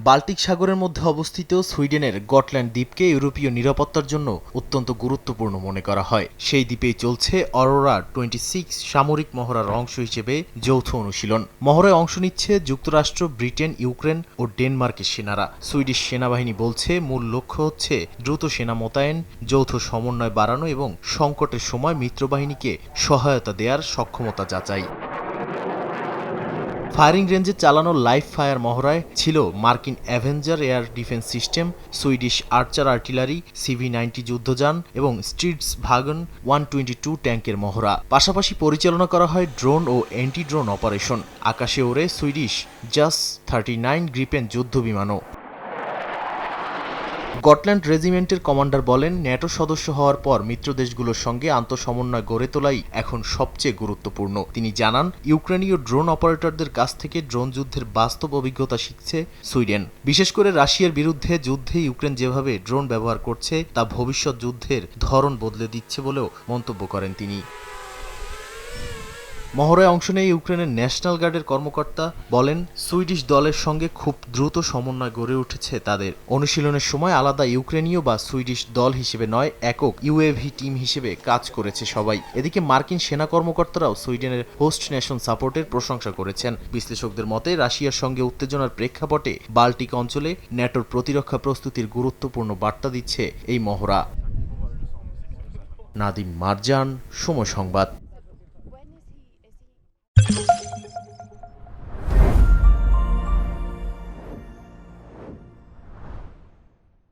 Baltic সাগরের মধ্যে অবস্থিত সুইডেনের গটল্যান্ড দ্বীপকে ইউরোপীয় নিরাপত্তার জন্য অত্যন্ত গুরুত্বপূর্ণ মনে করা হয়। সেই দ্বীপেই চলছে অরোরা 26 সামরিক মহড়ার অংশ হিসেবে যৌথ অনুশীলন। মহড়ায় অংশ নিচ্ছে যুক্তরাষ্ট্র, ব্রিটেন, ইউক্রেন ও ডেনমার্কের সেনারা। সুইডিশ সেনাবাহিনী বলছে মূল লক্ষ্য হচ্ছে দ্রুত সেনা মোতায়েন, যৌথ সমন্বয় বাড়ানো এবং সংকটের সময় মিত্রবাহিনীকে সহায়তা দেওয়ার সক্ষমতা যাচাই। ফায়ারিং রেঞ্জে চালানো লাইভ ফায়ার মহড়ায় ছিল মার্কিন avenger air defence system, Swedish archer artillery, CV-90 যুদ্ধযান এবং স্ট্রিটস ভাগন 122 ট্যাঙ্কের মহড়া। পাশাপাশি পরিচালনা করা হয় ড্রোন ও অ্যান্টি ড্রোন অপারেশন। আকাশে ওড়ে সুইডিশ জাস 39 গ্রিপেন যুদ্ধ বিমানও। গটল্যান্ড রেজিমেন্টের কমান্ডার বলেন, ন্যাটো সদস্য হওয়ার পর মিত্রদেশগুলোর সঙ্গে আন্তঃসমন্বয় গড়ে তোলাই এখন সবচেয়ে গুরুত্বপূর্ণ। তিনি জানান, ইউক্রেনীয় ড্রোন অপারেটরদের কাছ থেকে ড্রোন যুদ্ধের বাস্তব অভিজ্ঞতা শিখছে সুইডেন। বিশেষ করে রাশিয়ার বিরুদ্ধে যুদ্ধে ইউক্রেন যেভাবে ড্রোন ব্যবহার করছে তা ভবিষ্যৎ যুদ্ধের ধরন বদলে দিচ্ছে বলেও মন্তব্য করেন তিনি। মহড়ায় অংশ নিয়ে ইউক্রেনের ন্যাশনাল গার্ডের কর্মকর্তা বলেন, সুইডিশ দলের সঙ্গে খুব দ্রুত সমন্বয় গড়ে উঠেছে তাদের। অনুশীলনের সময় আলাদা ইউক্রেনীয় বা সুইডিশ দল হিসেবে নয়, একক UAV টিম হিসেবে কাজ করেছে সবাই। এদিকে মার্কিন সেনা কর্মকর্তারাও সুইডেনের হোস্ট নেশন সাপোর্টের প্রশংসা করেছেন। বিশ্লেষকদের মতে, রাশিয়ার সঙ্গে উত্তেজনার প্রেক্ষাপটে বাল্টিক অঞ্চলে ন্যাটোর প্রতিরক্ষা প্রস্তুতির গুরুত্বপূর্ণ বার্তা দিচ্ছে এই মহড়া। নাদিম মারজান, সময় সংবাদ।